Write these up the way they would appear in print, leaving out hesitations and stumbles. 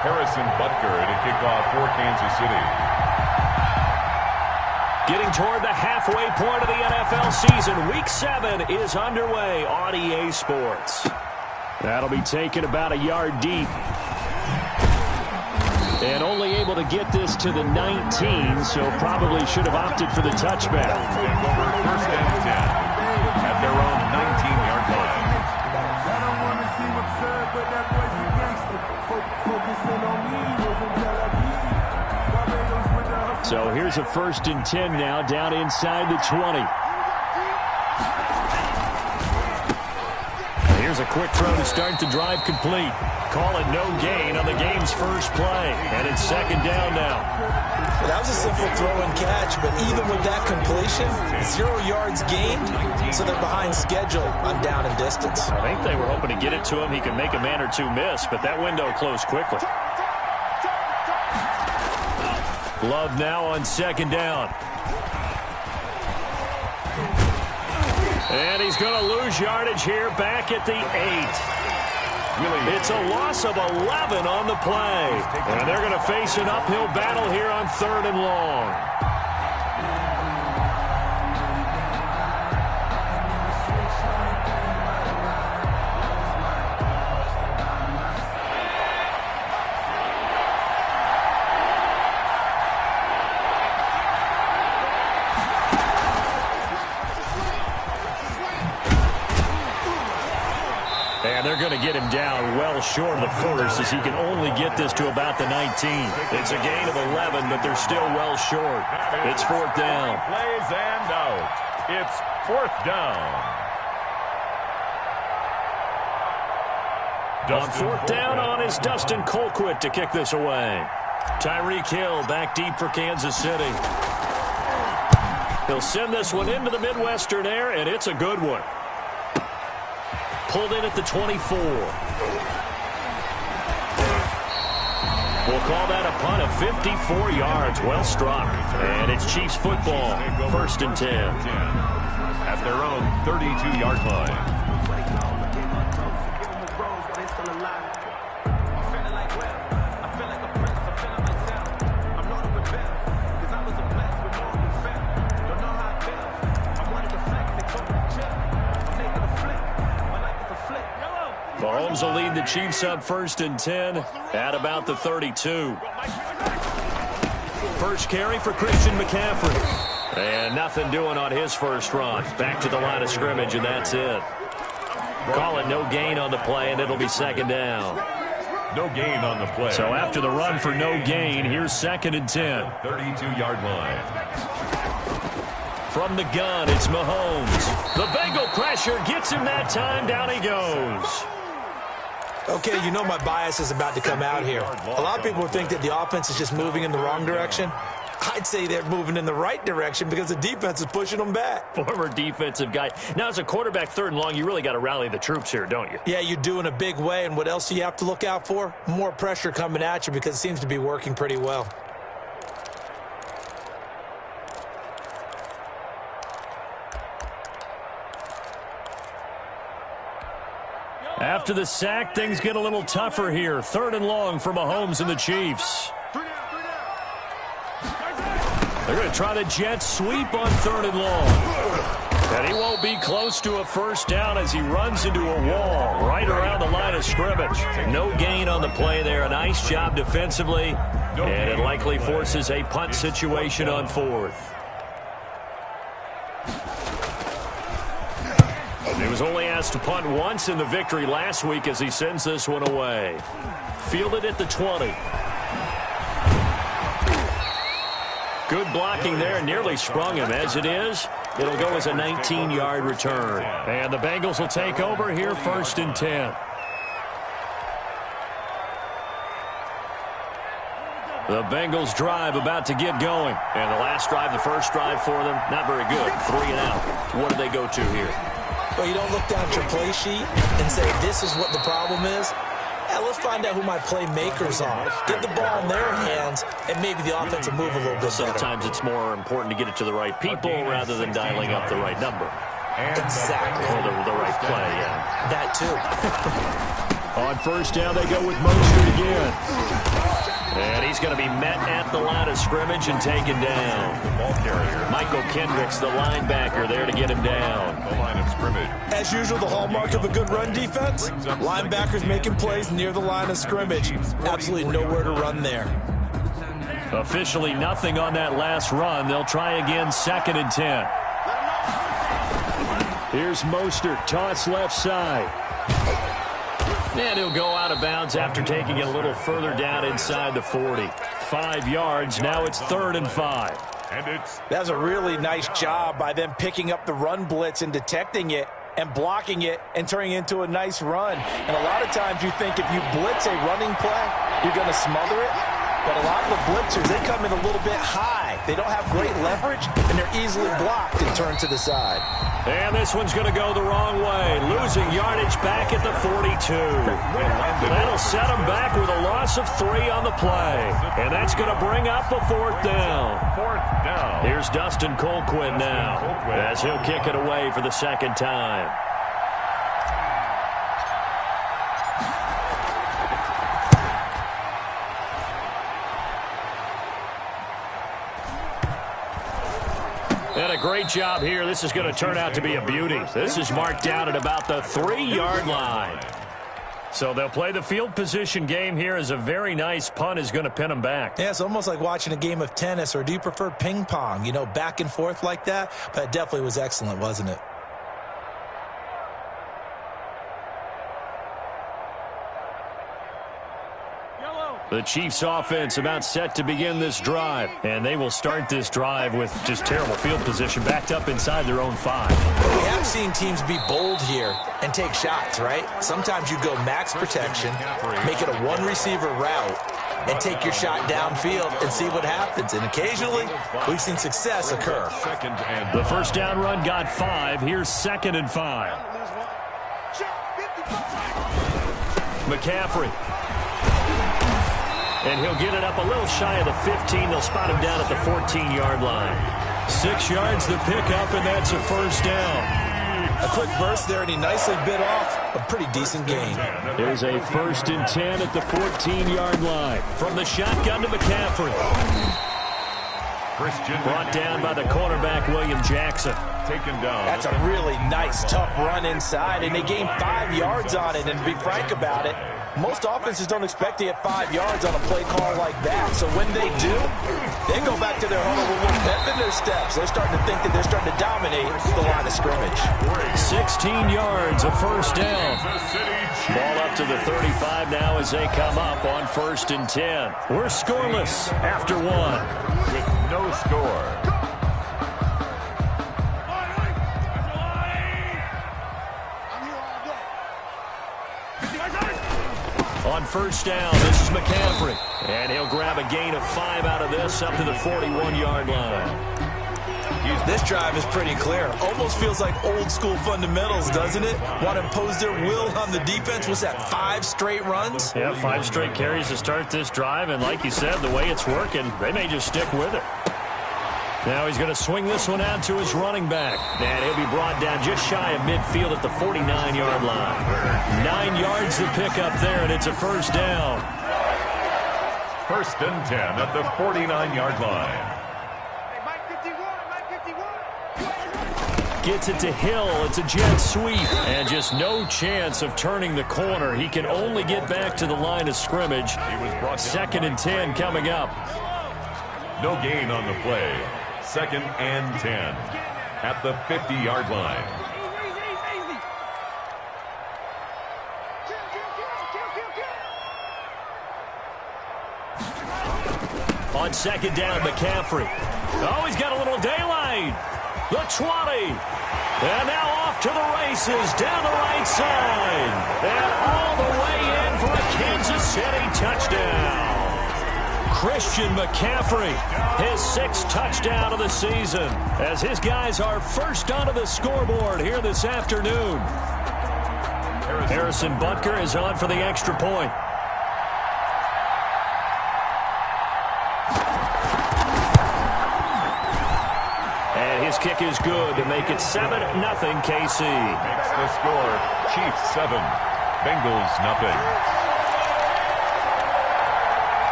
to kick off for Kansas City. Getting toward the halfway point of the NFL season, Week 7 is underway on EA Sports. That'll be taken about a yard deep. And only able to get this to the 19, so probably should have opted for the touchback. And over first and 10 at their own 19-yard line. I don't want to seem absurd, but that boy's a gangster. Focusing on me wasn't Barbados with the... So here's a first and 10 now, down inside the 20. Here's a quick throw to start the drive complete. Call it no gain on the game's first play. And it's second down now. That was a simple throw and catch, but even with that completion, 0 yards gained, so they're behind schedule on down and distance. I think they were hoping to get it to him. He could make a man or two miss, but that window closed quickly. Love now on second down. And he's going to lose yardage here back at the 8. It's a loss of 11 on the play. And they're going to face an uphill battle here on 3rd and long. And they're going to get him down well short of the first, as he can only get this to about the 19. It's a gain of 11, but they're still well short. It's 4th down. Plays and out. It's 4th down. On 4th down on is Dustin Colquitt to kick this away. Tyreek Hill back deep for Kansas City. He'll send this one into the Midwestern air, and it's a good one. Pulled in at the 24. We'll call that a punt of 54 yards. Well struck. And it's Chiefs football. 1st and 10. At their own 32-yard line. Mahomes will lead the Chiefs up 1st and 10 at about the 32. First carry for Christian McCaffrey. And nothing doing on his first run. Back to the line of scrimmage, and that's it. Call it no gain on the play, and it'll be 2nd down. No gain on the play. So after the run for no gain, here's 2nd and 10. 32-yard line. From the gun, it's Mahomes. The Bengal pressure gets him that time. Down he goes. Okay, you know my bias is about to come out here. A lot of people think that the offense is just moving in the wrong direction. I'd say they're moving in the right direction because the defense is pushing them back. Former defensive guy. Now, as a quarterback 3rd and long, you really got to rally the troops here, don't you? Yeah, you do in a big way. And what else do you have to look out for? More pressure coming at you because it seems to be working pretty well. After the sack, things get a little tougher here. 3rd and long for Mahomes and the Chiefs. They're going to try the jet sweep on 3rd and long. And he won't be close to a first down as he runs into a wall right around the line of scrimmage. No gain on the play there. A nice job defensively. And it likely forces a punt situation on 4th. He was only asked to punt once in the victory last week as he sends this one away. Fielded at the 20. Good blocking there, nearly sprung him. As it is, it'll go as a 19-yard return. And the Bengals will take over here 1st and 10. The Bengals drive about to get going. And the last drive, the first drive for them, not very good. 3 and out. What do they go to here? Well, you don't look down at your play sheet and say, this is what the problem is. Let's find out who my playmakers are. Get the ball in their hands, and maybe the offense will move a little bit better. Sometimes it's more important to get it to the right people rather than dialing up the right number. Exactly. Or the right play, yeah. That, too. On first down, they go with Mostert again. And he's going to be met at the line of scrimmage and taken down. The ball carrier. Michael Kendricks, the linebacker, there to get him down. The line of scrimmage. As usual, the hallmark of a good run defense, linebackers making plays near the line of scrimmage. Absolutely nowhere to run there. Officially nothing on that last run. They'll try again, 2nd and 10. Here's Mostert, toss left side. And he'll go out of bounds after taking it a little further down inside the 40. 5 yards, now it's 3rd and 5. And that's a really nice job by them picking up the run blitz and detecting it and blocking it and turning it into a nice run. And a lot of times you think if you blitz a running play, you're going to smother it. But a lot of the blitzers, they come in a little bit high. They don't have great leverage, and they're easily blocked and turned to the side. And this one's going to go the wrong way. Losing yardage back at the 42. That'll set them back with a loss of 3 on the play. And that's going to bring up the 4th down. 4th down. Here's Dustin Colquitt now as he'll kick it away for the 2nd time. And a great job here. This is going to turn out to be a beauty. This is marked down at about the 3-yard line. So they'll play the field position game here as a very nice punt is going to pin them back. Yeah, it's almost like watching a game of tennis, or do you prefer ping pong? You know, back and forth like that? But it definitely was excellent, wasn't it? The Chiefs offense about set to begin this drive. And they will start this drive with just terrible field position backed up inside their own 5. We have seen teams be bold here and take shots, right? Sometimes you go max protection, make it a one-receiver route, and take your shot downfield and see what happens. And occasionally, we've seen success occur. The first down run got 5. Here's 2nd and 5. McCaffrey. And he'll get it up a little shy of the 15. They'll spot him down at the 14-yard line. 6 yards the pickup, and that's a first down. A quick burst there, and he nicely bit off a pretty decent gain. There's a 1st and 10 at the 14-yard line. From the shotgun to McCaffrey. Brought down by the cornerback, William Jackson. Taken down. That's a really nice, tough run inside, and they gained 5 yards on it. And to be frank about it, most offenses don't expect to get 5 yards on a play call like that. So when they do, they go back to their huddle with a little pep in their steps. They're starting to think that they're starting to dominate the line of scrimmage. 16 yards, a first down. Ball up to the 35 now as they come up on 1st and 10. We're scoreless after 1. With no score. On first down, this is McCaffrey. And he'll grab a gain of 5 out of this up to the 41-yard line. This drive is pretty clear. Almost feels like old school fundamentals, doesn't it? Want to impose their will on the defense. Was that 5 straight runs? Yeah, 5 straight carries to start this drive. And like you said, the way it's working, they may just stick with it. Now he's going to swing this one out to his running back. And he'll be brought down just shy of midfield at the 49-yard line. 9 yards to pick up there, and it's a first down. 1st and 10 at the 49-yard line. Gets it to Hill. It's a jet sweep. And just no chance of turning the corner. He can only get back to the line of scrimmage. 2nd and 10 coming up. No gain on the play. 2nd and 10 at the 50-yard line. On 2nd down, McCaffrey. Oh, he's got a little daylight. The 20. And now off to the races down the right side. And all the way in for a Kansas City touchdown. Christian McCaffrey, his 6th touchdown of the season, as his guys are first onto the scoreboard here this afternoon. Harrison Butker is on for the extra point. And his kick is good to make it 7-0 KC. Makes the score Chiefs 7, Bengals, nothing.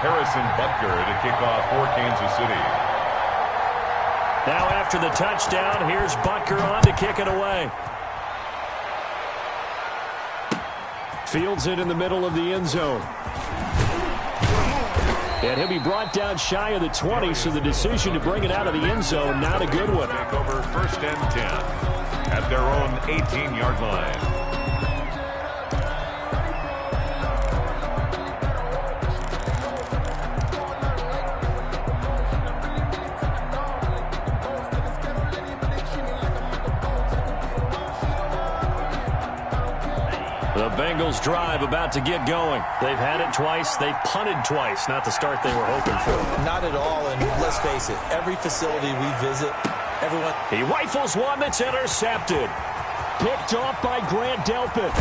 Harrison Butker to kick off for Kansas City. Now after the touchdown, here's Butker on to kick it away. Fields it in the middle of the end zone. And he'll be brought down shy of the 20, so the decision to bring it out of the end zone, not a good one. Take over 1st and 10 at their own 18-yard line. The Bengals drive about to get going. They've had it twice. They've punted twice. Not the start they were hoping for. Not at all, and let's face it, every facility we visit, everyone... He rifles one that's intercepted. Picked off by Grant Delpit.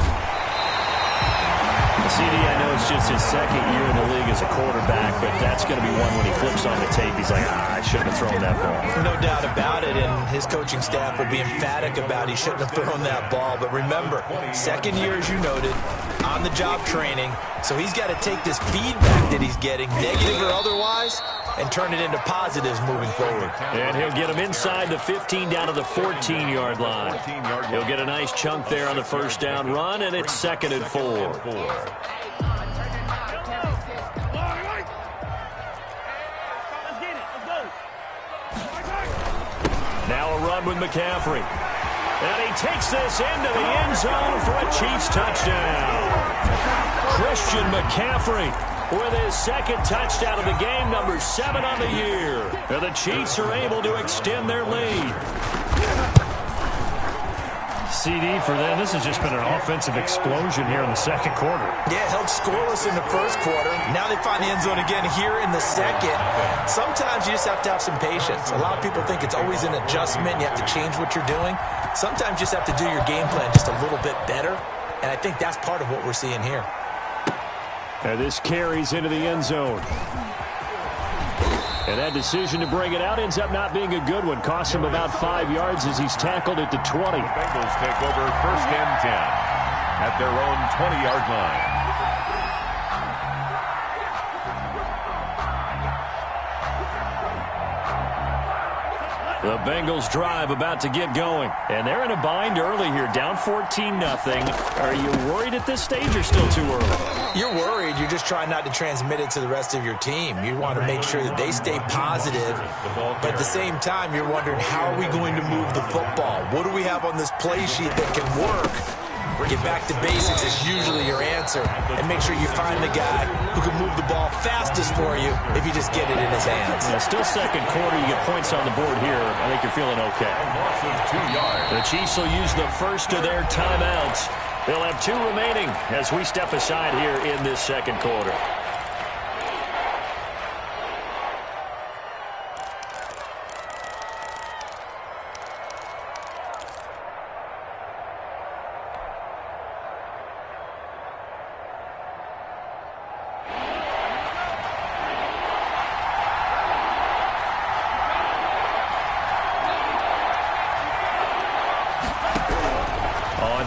CD, I know it's just his second year in the league as a quarterback, but that's going to be one when he flips on the tape. He's like, I shouldn't have thrown that ball. No doubt about it, and his coaching staff will be emphatic about he shouldn't have thrown that ball. But remember, second year, as you noted, on-the-job training, so he's got to take this feedback that he's getting, negative or otherwise, and turn it into positives moving forward. And he'll get him inside the 15 down to the 14-yard line. He'll get a nice chunk there on the first down run, and it's 2nd and 4. Now a run with McCaffrey. And he takes this into the end zone for a Chiefs touchdown. Christian McCaffrey with his second touchdown of the game, number 7 on the year. And the Chiefs are able to extend their lead. CD for them, this has just been an offensive explosion here in the second quarter. Yeah, held scoreless in the first quarter. Now they find the end zone again here in the second. Sometimes you just have to have some patience. A lot of people think it's always an adjustment. You have to change what you're doing. Sometimes you just have to do your game plan just a little bit better. And I think that's part of what we're seeing here. And this carries into the end zone. And that decision to bring it out ends up not being a good one. Costs him about 5 yards as he's tackled at the 20. The Bengals take over 1st and 10 at their own 20-yard line. The Bengals drive about to get going. And they're in a bind early here, down 14-0. Are you worried at this stage or still too early? You're worried. You're just trying not to transmit it to the rest of your team. You want to make sure that they stay positive. But at the same time, you're wondering, how are we going to move the football? What do we have on this play sheet that can work? Get back to basics is usually your answer. And make sure you find the guy who can move the ball fastest for you if you just get it in his hands. Yeah, still second quarter. You get points on the board here. I think you're feeling okay. Loss of 2 yards. The Chiefs will use the first of their timeouts. They'll have 2 remaining as we step aside here in this second quarter.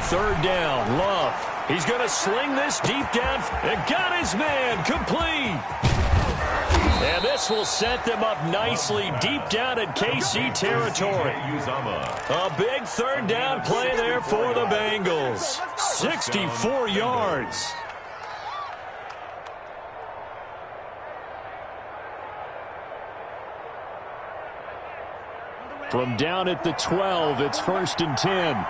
Third down, Love. He's going to sling this deep down and got his man complete. And this will set them up nicely deep down in KC territory. A big third down play there for the Bengals. 64 yards. From down at the 12, it's 1st and 10.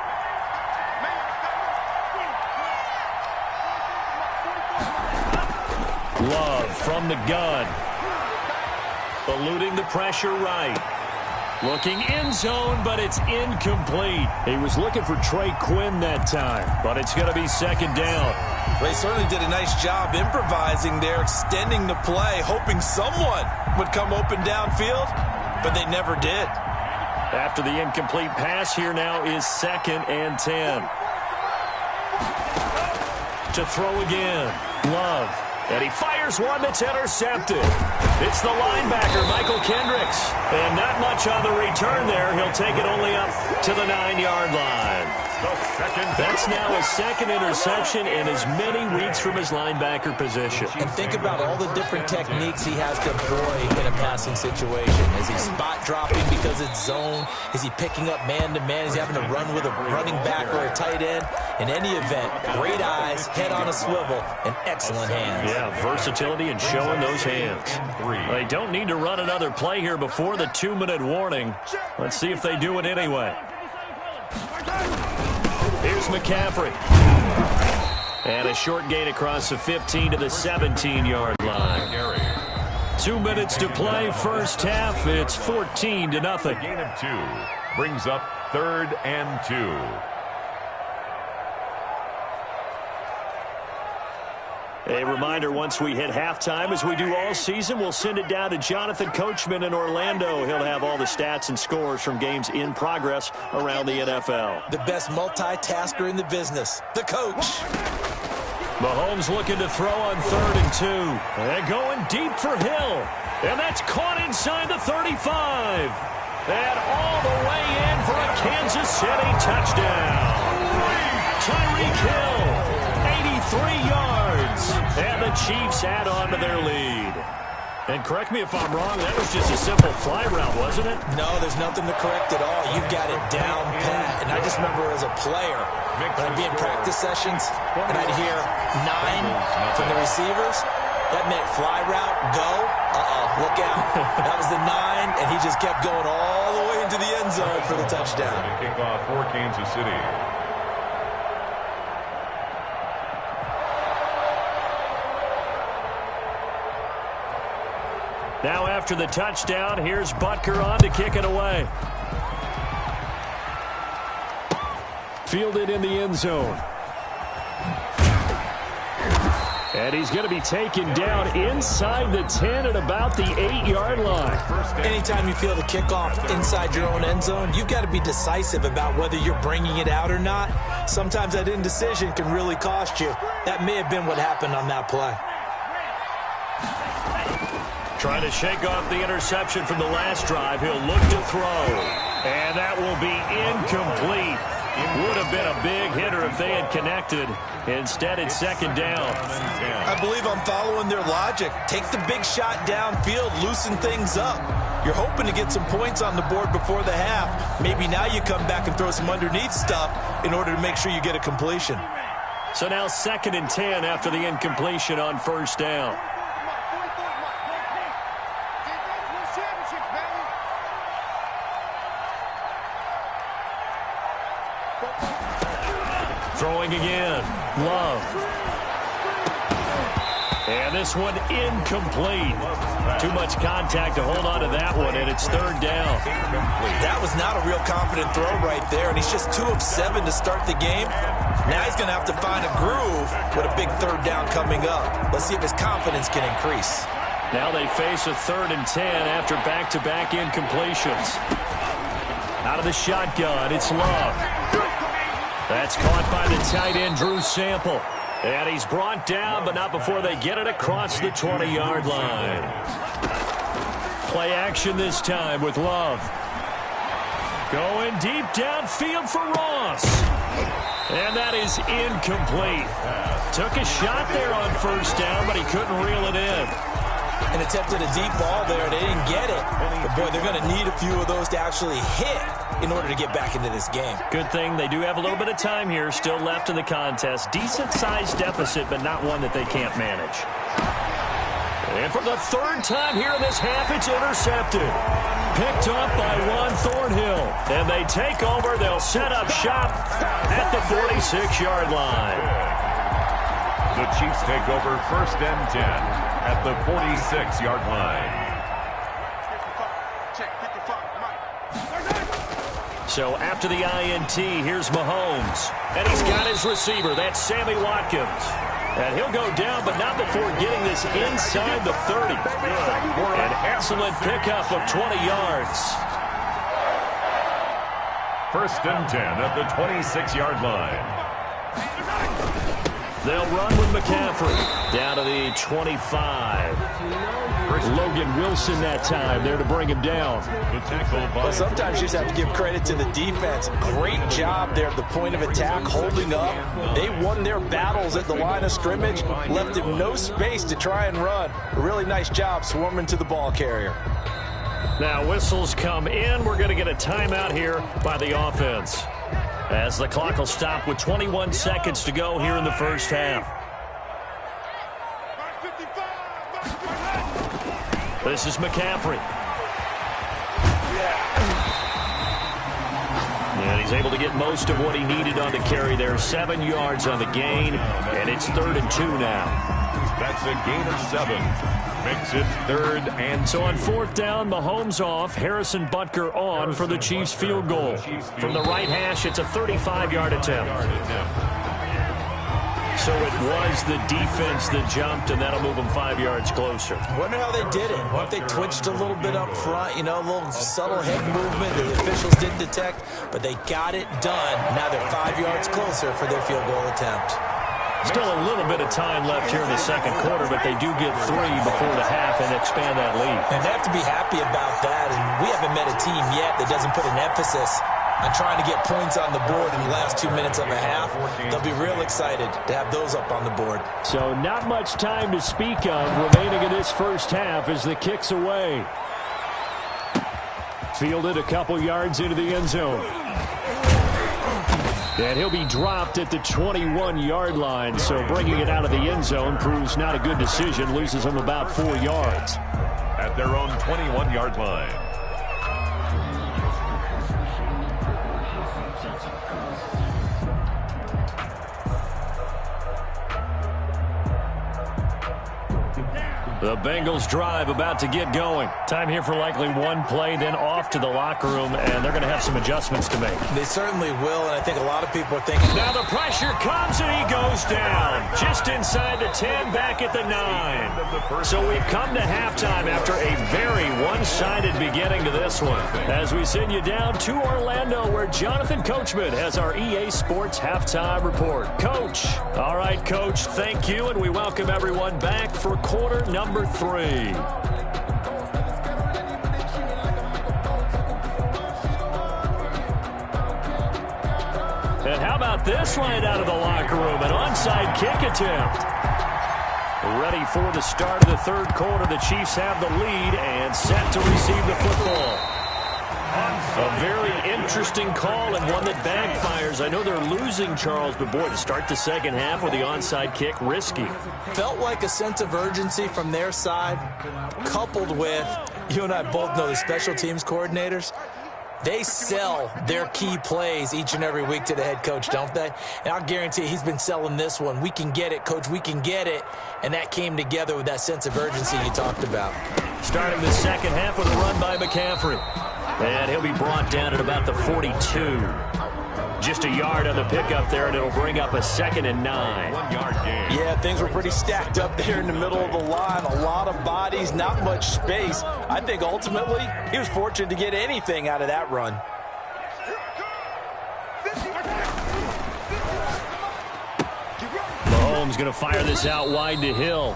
Love from the gun. Eluding the pressure right. Looking end zone, but it's incomplete. He was looking for Trey Quinn that time, but it's going to be 2nd down. They certainly did a nice job improvising there, extending the play, hoping someone would come open downfield, but they never did. After the incomplete pass, here now is 2nd and 10. To throw again. Love. And he fires one that's intercepted. It's the linebacker, Michael Kendricks. And not much on the return there. He'll take it only up to the 9-yard line. That's now his second interception in as many weeks from his linebacker position. And think about all the different techniques he has to employ in a passing situation. Is he spot dropping because it's zone? Is he picking up man-to-man? Is he having to run with a running back or a tight end? In any event, great eyes, head on a swivel, and excellent hands. Yeah, versatility and showing those hands. They don't need to run another play here before the 2-minute warning. Let's see if they do it anyway. Here's McCaffrey. And a short gain across the 15 to the 17-yard line. 2 minutes to play, first half. It's 14-0. Gain of 2 brings up 3rd and 2. A reminder, once we hit halftime, as we do all season, we'll send it down to Jonathan Coachman in Orlando. He'll have all the stats and scores from games in progress around the NFL. The best multitasker in the business, the coach. Mahomes looking to throw on 3rd and 2. And going deep for Hill. And that's caught inside the 35. And all the way in for a Kansas City touchdown. Tyreek Hill, 83 yards. And the Chiefs add on to their lead. And correct me if I'm wrong, that was just a simple fly route, wasn't it? No, there's nothing to correct at all. You've got it down pat. And I just remember as a player, when I'd be in practice sessions, and I'd hear 9 from the receivers, that meant fly route, go, look out. That was the 9, and he just kept going all the way into the end zone for the touchdown. Kickoff for Kansas City. Now after the touchdown, here's Butker on to kick it away. Fielded in the end zone. And he's going to be taken down inside the 10 at about the 8-yard line. Anytime you feel the kickoff inside your own end zone, you've got to be decisive about whether you're bringing it out or not. Sometimes that indecision can really cost you. That may have been what happened on that play. Trying to shake off the interception from the last drive. He'll look to throw. And that will be incomplete. Would have been a big hitter if they had connected. Instead, it's 2nd down. I believe I'm following their logic. Take the big shot downfield, loosen things up. You're hoping to get some points on the board before the half. Maybe now you come back and throw some underneath stuff in order to make sure you get a completion. So now 2nd and 10 after the incompletion on 1st down. Throwing again. Love. And this one incomplete. Too much contact to hold on to that one, and it's 3rd down. That was not a real confident throw right there, and he's just 2 of 7 to start the game. Now he's going to have to find a groove with a big 3rd down coming up. Let's see if his confidence can increase. Now they face a 3rd and 10 after back-to-back incompletions. Out of the shotgun, it's Love. That's caught by the tight end, Drew Sample. And he's brought down, but not before they get it across the 20-yard line. Play action this time with Love. Going deep downfield for Ross. And that is incomplete. Took a shot there on 1st down, but he couldn't reel it in. And attempted a deep ball there. They didn't get it. But, boy, they're going to need a few of those to actually hit in order to get back into this game. Good thing they do have a little bit of time here still left in the contest. Decent-sized deficit, but not one that they can't manage. And for the 3rd time here in this half, it's intercepted. Picked up by Juan Thornhill. And they take over. They'll set up shop at the 46-yard line. The Chiefs take over 1st and 10 at the 46-yard line. So after the INT, here's Mahomes. And he's got his receiver. That's Sammy Watkins. And he'll go down, but not before getting this inside the 30. An excellent pickup of 20 yards. 1st and 10 at the 26-yard line. They'll run with McCaffrey down to the 25. Logan Wilson that time there to bring him down. Well, sometimes you just have to give credit to the defense. Great job there at the point of attack, holding up. They won their battles at the line of scrimmage, left him no space to try and run. A really nice job swarming to the ball carrier. Now whistles come in. We're going to get a timeout here by the offense, as the clock will stop with 21 seconds to go here in the first half. This is McCaffrey. And he's able to get most of what he needed on the carry there. 7 yards on the gain, and it's 3rd and 2 now. That's a gain of 7. Makes it 3rd and 2. So on 4th down, Mahomes off, Harrison Butker on for the Chiefs field goal. From the right hash, it's a 35-yard attempt. So it was the defense that jumped, and that'll move them 5 yards closer. Wonder how they did it. What if they twitched a little bit up front, a little subtle head movement the officials didn't detect, but they got it done. Now they're 5 yards closer for their field goal attempt. Still a little bit of time left here in the second quarter, but they do get 3 before the half and expand that lead. And they have to be happy about that, and we haven't met a team yet that doesn't put an emphasis on trying to get points on the board in the last 2 minutes of a half. They'll be real excited to have those up on the board. So not much time to speak of remaining in this first half as the kick's away. Fielded a couple yards into the end zone. And he'll be dropped at the 21-yard line, so bringing it out of the end zone proves not a good decision, loses him about 4 yards. At their own 21-yard line. The Bengals drive about to get going. Time here for likely one play, then off to the locker room, and they're going to have some adjustments to make. They certainly will, and I think a lot of people are thinking... Now the pressure comes, and he goes down. Just inside the 10, back at the 9. So we've come to halftime after a very one-sided beginning to this one. As we send you down to Orlando, where Jonathan Coachman has our EA Sports Halftime Report. Coach. All right, Coach, thank you, and we welcome everyone back for quarter number 3. And how about this right out of the locker room? An onside kick attempt. Ready for the start of the third quarter. The Chiefs have the lead and set to receive the football. A very interesting call and one that backfires. I know they're losing, Charles, but boy, to start the second half with the onside kick, risky. Felt like a sense of urgency from their side, coupled with, you and I both know the special teams coordinators, they sell their key plays each and every week to the head coach, don't they? And I'll guarantee he's been selling this one. We can get it, coach, we can get it. And that came together with that sense of urgency you talked about. Starting the second half with a run by McCaffrey. And he'll be brought down at about the 42. Just a yard on the pickup there, and it'll bring up a 2nd and 9. 1 yard gain. Yeah, things were pretty stacked up there in the middle of the line. A lot of bodies, not much space. I think ultimately he was fortunate to get anything out of that run. Mahomes going to fire this out wide to Hill.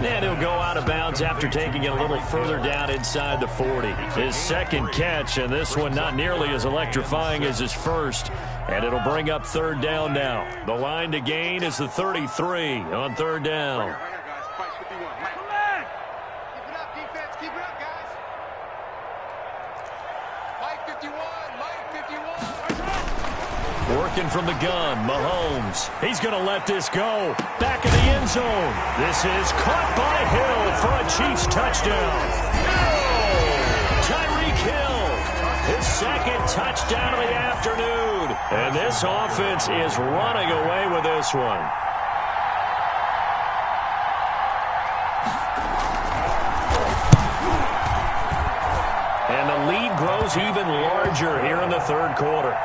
And he'll go out of bounds after taking it a little further down inside the 40. His second catch, and this one not nearly as electrifying as his first. And it'll bring up 3rd down now. The line to gain is the 33 on 3rd down. Working from the gun, Mahomes. He's going to let this go. Back in the end zone. This is caught by Hill for a Chiefs touchdown. Tyreek Hill, his second touchdown of the afternoon. And this offense is running away with this one. And the lead grows even larger here in the third quarter.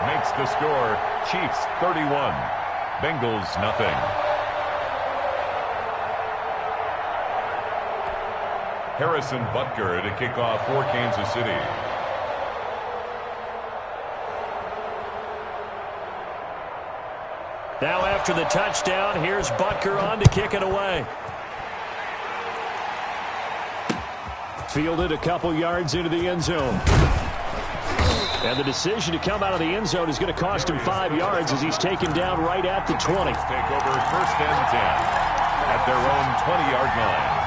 Makes the score Chiefs 31, Bengals nothing. Harrison Butker to kick off for Kansas City. Now after after the touchdown. Here's Butker on to kick it away. Fielded a couple yards into the end zone. And the decision to come out of the end zone is going to cost him 5 yards as he's taken down right at the 20. Take over 1st and 10 at their own 20-yard line.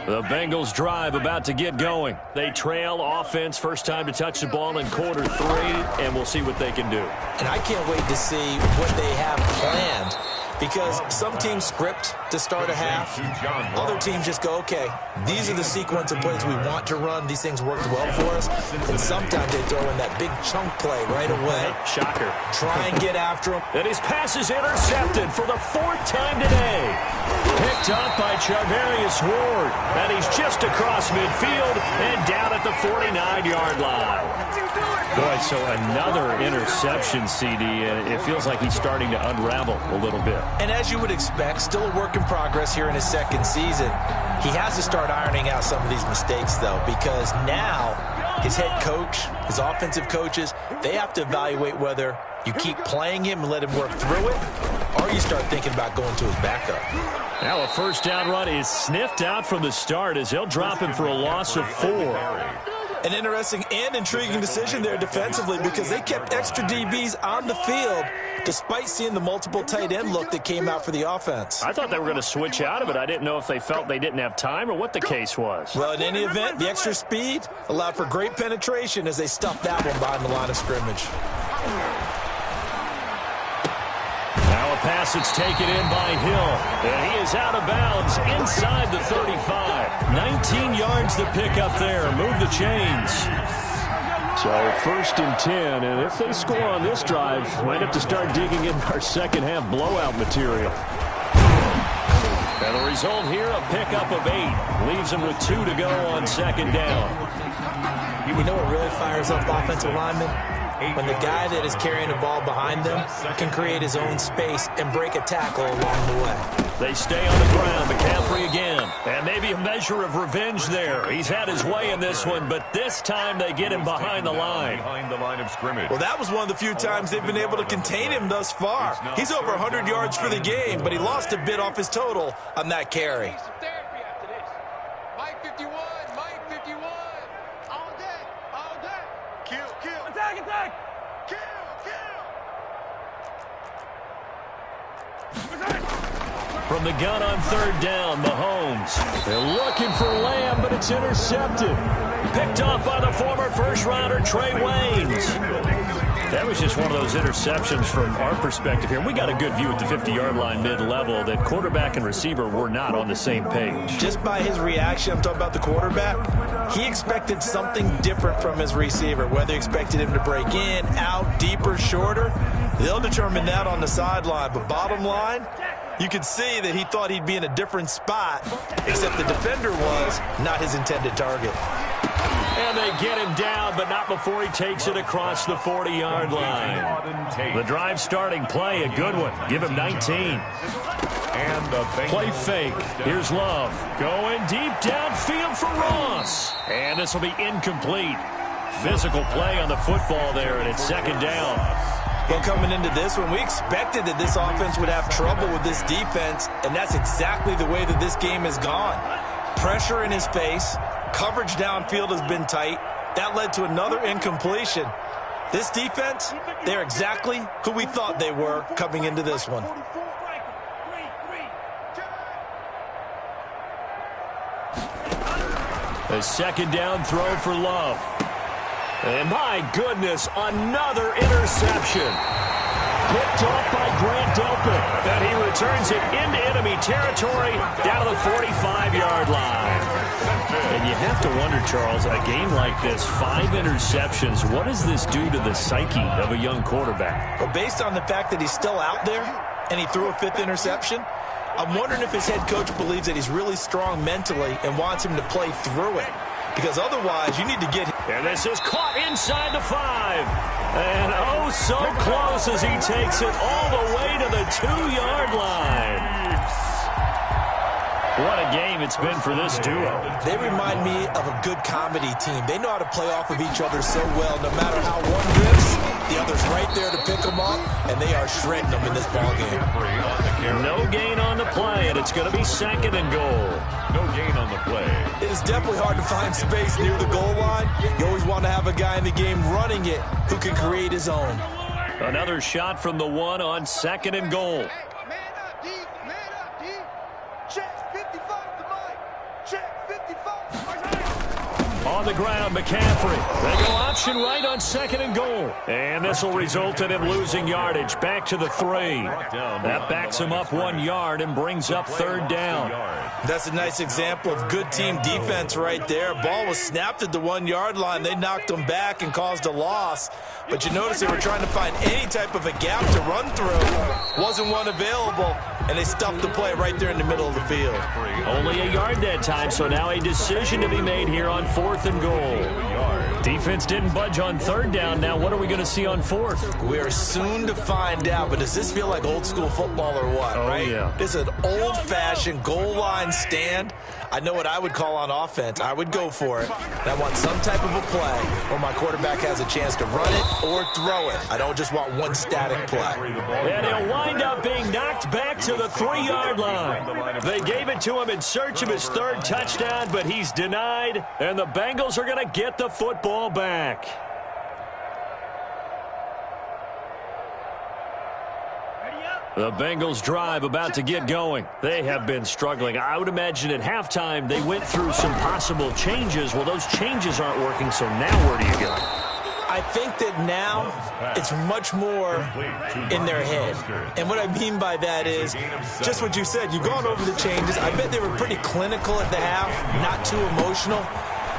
The Bengals drive about to get going. They trail offense, first time to touch the ball in quarter 3, and we'll see what they can do. And I can't wait to see what they have planned, because some teams script to start a half. Other teams just go, okay, these are the sequence of plays we want to run. These things worked well for us. And sometimes they throw in that big chunk play right away. Shocker. Try and get after him. And his pass is intercepted for the 4th time today. Picked up by Charvarius Ward. And he's just across midfield and down at the 49-yard line. Boy, so another interception, CD, and it feels like he's starting to unravel a little bit. And as you would expect, still a work in progress here in his 2nd season. He has to start ironing out some of these mistakes, though, because now his head coach, his offensive coaches, they have to evaluate whether you keep playing him and let him work through it, or you start thinking about going to his backup. Now a 1st down run is sniffed out from the start as they'll drop him for a loss of 4. An interesting and intriguing decision there defensively, because they kept extra DBs on the field despite seeing the multiple tight end look that came out for the offense. I thought they were going to switch out of it. I didn't know if they felt they didn't have time or what the case was. Well, in any event, the extra speed allowed for great penetration as they stuffed that one behind the line of scrimmage. Now a pass that's taken in by Hill, and he is out of bounds inside the 35. 19 yards to pick up there. Move the chains. So 1st and 10, and if they score on this drive, might have to start digging in our second half blowout material. And the result here, a pickup of 8. Leaves them with 2 to go on 2nd down. You know what really fires up offensive linemen? When the guy that is carrying the ball behind them can create his own space and break a tackle along the way. They stay on the ground. McCaffrey again. And maybe a measure of revenge there. He's had his way in this one, but this time they get him behind the line. Behind the line of scrimmage. Well, that was one of the few times they've been able to contain him thus far. He's over 100 yards for the game, but he lost a bit off his total on that carry. Mike 51, Mike 51. All day, all day. Kill. Attack. Kill. From the gun on 3rd down, Mahomes. They're looking for Lamb, but it's intercepted. Picked off by the former first-rounder Trey Waynes. That was just one of those interceptions from our perspective here. We got a good view at the 50-yard line mid-level that quarterback and receiver were not on the same page. Just by his reaction, I'm talking about the quarterback, he expected something different from his receiver, whether he expected him to break in, out, deeper, shorter. They'll determine that on the sideline. But bottom line, you could see that he thought he'd be in a different spot, except the defender was not his intended target. And they get him down, but not before he takes it across the 40-yard line. The drive starting play, a good one. Give him 19. And the play fake. Here's Love. Going deep downfield for Ross. And this will be incomplete. Physical play on the football there, and it's 2nd down. Well, coming into this one, we expected that this offense would have trouble with this defense, and that's exactly the way that this game has gone. Pressure in his face. Coverage downfield has been tight. That led to another incompletion. This defense, they're exactly who we thought they were coming into this one. A 2nd down throw for Love. And my goodness, another interception. Picked off by Grant Delpit. And he returns it into enemy territory down to the 45-yard line. And you have to wonder, Charles, a game like this, 5 interceptions, what does this do to the psyche of a young quarterback? Well, based on the fact that he's still out there and he threw a 5th interception, I'm wondering if his head coach believes that he's really strong mentally and wants him to play through it. Because otherwise, you need to get him. And this is caught inside the 5. And oh, so close as he takes it all the way to the 2-yard line. What a game it's been for this duo. They remind me of a good comedy team. They know how to play off of each other so well. No matter how one drifts, the other's right there to pick them up, and they are shredding them in this ballgame. No gain on the play, and it's going to be 2nd and goal. No gain on the play. It is definitely hard to find space near the goal line. You always want to have a guy in the game running it who can create his own. Another shot from the 1 on 2nd and goal. Man up, D. Man up, D. Check 55 the mic. Check 55. On the ground, McCaffrey. They go option right on 2nd and goal. And this will result in him losing yardage. Back to the 3. That backs him up 1 yard and brings up 3rd down. That's a nice example of good team defense right there. Ball was snapped at the 1-yard line. They knocked them back and caused a loss. But you notice they were trying to find any type of a gap to run through. Wasn't one available, and they stuffed the play right there in the middle of the field. Only a yard that time, so now a decision to be made here on 4th and goal. Defense didn't budge on 3rd down. Now what are we going to see on 4th? We are soon to find out, but does this feel like old school football or what, right? Yeah. This is an old-fashioned goal line stand. I know what I would call on offense. I would go for it. And I want some type of a play where my quarterback has a chance to run it or throw it. I don't just want one static play. And he'll wind up being knocked back to the 3-yard line. They gave it to him in search of his 3rd touchdown, but he's denied, and the Bengals are going to get the football back. The Bengals drive about to get going. They have been struggling. I would imagine at halftime they went through some possible changes. Well, those changes aren't working, so now where do you go? I think that now it's much more in their head. And what I mean by that is just what you said. You've gone over the changes. I bet they were pretty clinical at the half, not too emotional.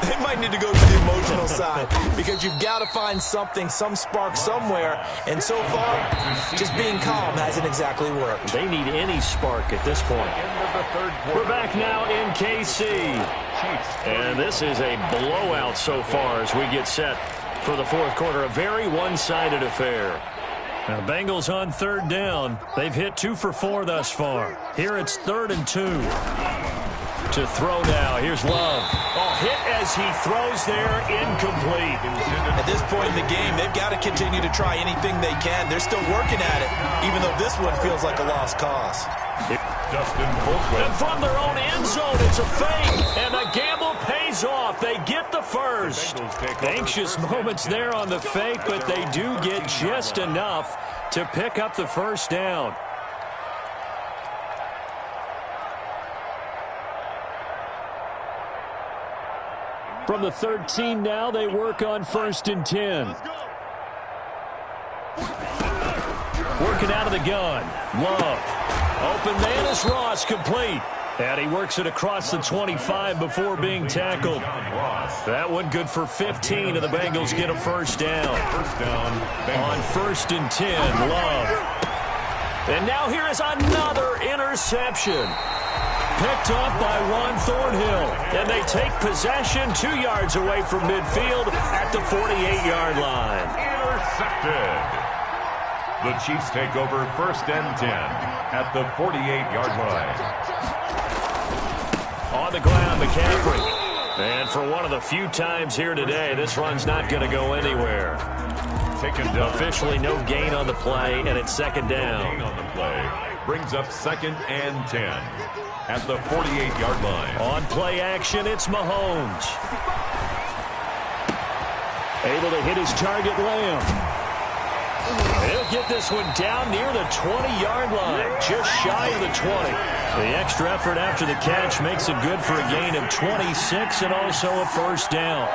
They might need to go to the emotional side because you've got to find something, some spark somewhere. And so far, just being calm hasn't exactly worked. They need any spark at this point. We're back now in KC. And this is a blowout so far as we get set for the 4th quarter. A very one-sided affair. Now, Bengals on 3rd down. They've hit 2 for 4 thus far. Here it's 3rd and 2. To throw now. Here's Love. Oh, hit as he throws there, incomplete. At this point in the game, they've got to continue to try anything they can. They're still working at it, even though this one feels like a lost cause. And from their own end zone, it's a fake, and the gamble pays off. They get the first. Anxious moments there on the fake, but they do get just enough to pick up the first down. From the 13 now, they work on 1st and 10. Working out of the gun. Love. Open man is Ross, complete. And he works it across the 25 before being tackled. That one good for 15, and the Bengals get a first down. On 1st and 10, Love. And now here is another interception. Picked up by Juan Thornhill. And they take possession 2 yards away from midfield at the 48-yard line. Intercepted. The Chiefs take over 1st and 10 at the 48-yard line. On the ground, McCaffrey. And for one of the few times here today, this run's not going to go anywhere. Officially no gain on the play, and it's 2nd down. Gain on the play brings up 2nd and 10 at the 48-yard line. On play action, it's Mahomes. Able to hit his target, Lamb. He'll get this one down near the 20-yard line, just shy of the 20. The extra effort after the catch makes it good for a gain of 26 and also a first down.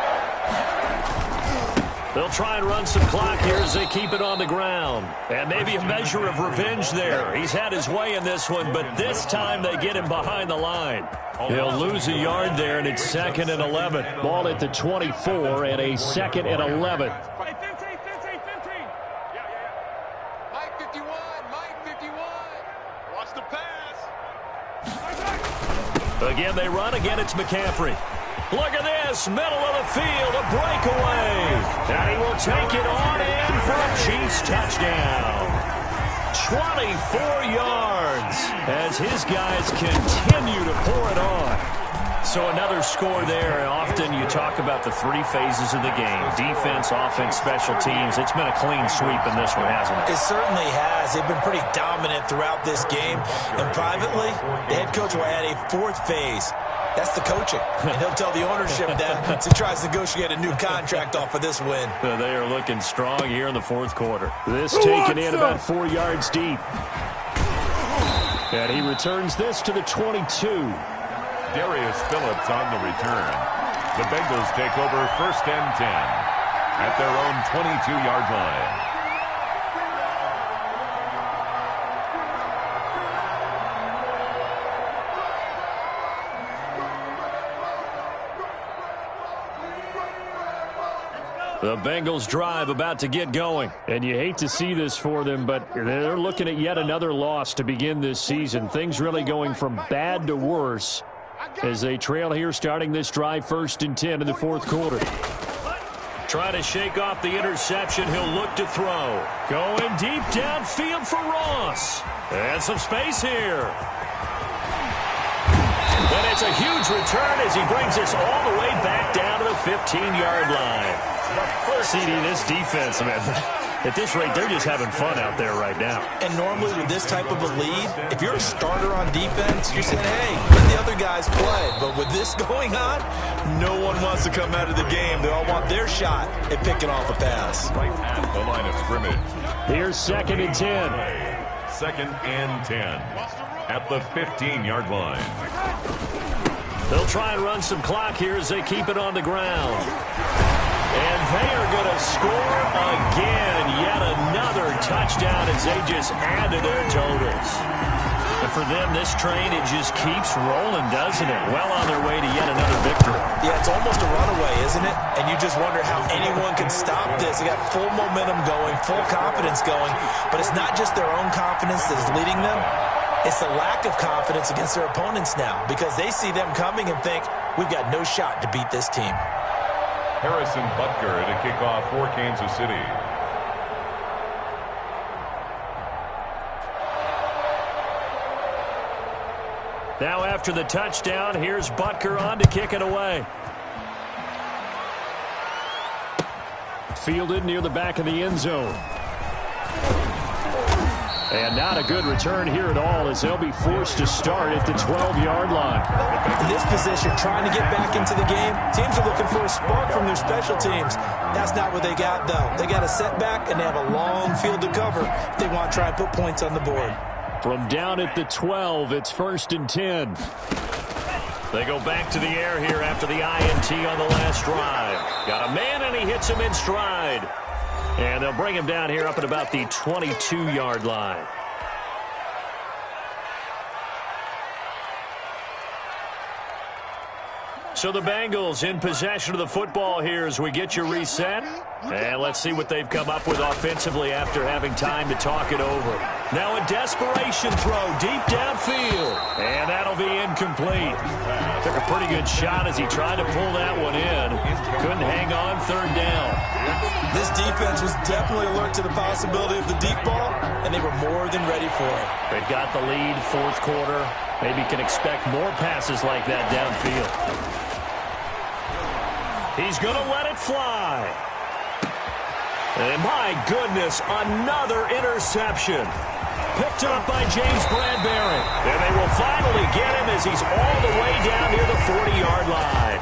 They'll try and run some clock here as they keep it on the ground. And maybe a measure of revenge there. He's had his way in this one, but this time they get him behind the line. He'll lose a yard there, and it's 2nd and 11. Ball at the 24 and a 2nd and 11. Mike 51, Mike 51. Watch the pass. Again, they run. Again, it's McCaffrey. Look at this, middle of the field, a breakaway. And he will take it on in for a Chiefs touchdown. 24 yards. yards as his guys continue to pour it on. So another score there. Often you talk about the three phases of the game: defense, offense, special teams. It's been a clean sweep in this one, hasn't it? It certainly has. They've been pretty dominant throughout this game. And privately, the head coach will add a fourth phase. That's the coaching. And he'll tell the ownership that as he tries to negotiate a new contract off of this win. They are looking strong here in the fourth quarter. This taken in about 4 yards deep. And he returns this to the 22. Darius Phillips on the return. The Bengals take over 1st and 10 at their own 22-yard line. The Bengals drive about to get going. And you hate to see this for them, but they're looking at yet another loss to begin this season. Things really going from bad to worse as they trail here starting this drive 1st and 10 in the fourth quarter. Trying to shake off the interception. He'll look to throw. Going deep downfield for Ross. And some space here. And it's a huge return as he brings us all the way back down to the 15-yard line. CD, this defense, man, at this rate, they're just having fun out there right now. And normally with this type of a lead, if you're a starter on defense, you're saying, hey, let the other guys play. But with this going on, no one wants to come out of the game. They all want their shot at picking off a pass. Right at the line of scrimmage. Here's 2nd and 10. 2nd and 10 at the 15-yard line. They'll try and run some clock here as they keep it on the ground. And they are going to score again. Yet another touchdown as they just add to their totals. And for them, this train, it just keeps rolling, doesn't it? Well on their way to yet another victory. Yeah, it's almost a runaway, isn't it? And you just wonder how anyone can stop this. They got full momentum going, full confidence going. But it's not just their own confidence that's leading them. It's the lack of confidence against their opponents now because they see them coming and think, we've got no shot to beat this team. Harrison Butker to kick off for Kansas City. Now after the touchdown, here's Butker on to kick it away. Fielded near the back of the end zone. And not a good return here at all as they'll be forced to start at the 12-yard line. In this position, trying to get back into the game, teams are looking for a spark from their special teams. That's not what they got, though. They got a setback, and they have a long field to cover if they want to try and put points on the board. From down at the 12, it's 1st and 10. They go back to the air here after the INT on the last drive. Got a man, and he hits him in stride. And they'll bring him down here up at about the 22-yard line. So the Bengals in possession of the football here as we get you reset. And let's see what they've come up with offensively after having time to talk it over. Now a desperation throw deep downfield. And that'll be incomplete. Took a pretty good shot as he tried to pull that one in. Couldn't hang on 3rd down. This defense was definitely alert to the possibility of the deep ball, and they were more than ready for it. They've got the lead, 4th quarter. Maybe can expect more passes like that downfield. He's going to let it fly. And my goodness, another interception. Picked up by James Bradbury. And they will finally get him as he's all the way down near the 40-yard line.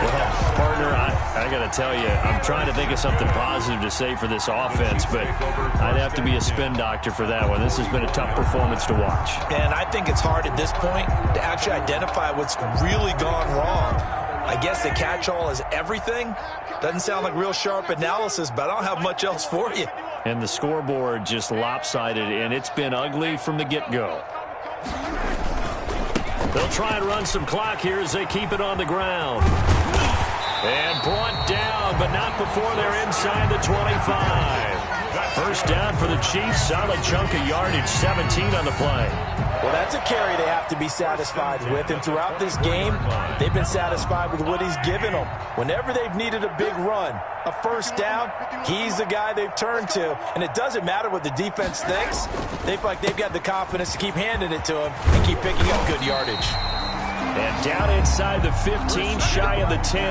Well, partner, I got to tell you, I'm trying to think of something positive to say for this offense, but I'd have to be a spin doctor for that one. This has been a tough performance to watch. And I think it's hard at this point to actually identify what's really gone wrong. I guess the catch-all is everything. Doesn't sound like real sharp analysis, but I don't have much else for you. And the scoreboard just lopsided, and it's been ugly from the get-go. They'll try and run some clock here as they keep it on the ground. And brought down, but not before they're inside the 25. First down for the Chiefs. Solid chunk of yardage, 17 on the play. Well, that's a carry they have to be satisfied with, and throughout this game, they've been satisfied with what he's given them. Whenever they've needed a big run, a first down, he's the guy they've turned to, and it doesn't matter what the defense thinks. They feel like they've got the confidence to keep handing it to him and keep picking up good yardage. And down inside the 15, shy of the 10.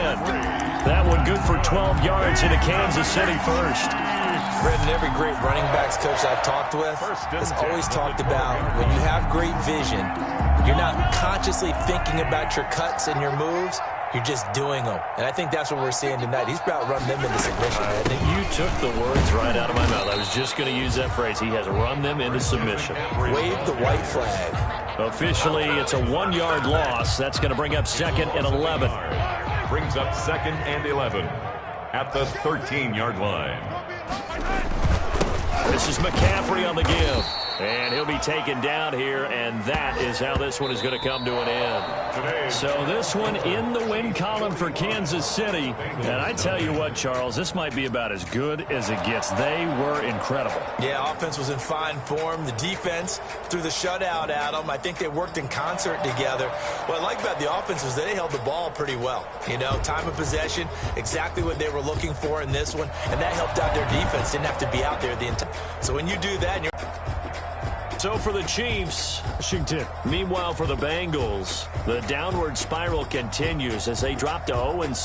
That one good for 12 yards into Kansas City first. Brendan, every great running backs coach I've talked with has always talked about when you have great vision, you're not consciously thinking about your cuts and your moves, you're just doing them. And I think that's what we're seeing tonight. He's about run them into submission. I think you took the words right out of my mouth. I was just going to use that phrase. He has run them into submission. Wave the white flag. Officially, it's a 1-yard loss. That's going to bring up 2nd and 11. Brings up 2nd and 11 at the 13-yard line. This is McCaffrey on the give. And he'll be taken down here, and that is how this one is going to come to an end. So this one in the win column for Kansas City. And I tell you what, Charles, this might be about as good as it gets. They were incredible. Yeah, offense was in fine form. The defense threw the shutout at them. I think they worked in concert together. What I like about the offense was they held the ball pretty well. You know, time of possession, exactly what they were looking for in this one, and that helped out their defense. Didn't have to be out there the entire. So when you do that, So for the Chiefs, Washington. Meanwhile, for the Bengals, the downward spiral continues as they drop to 0-6.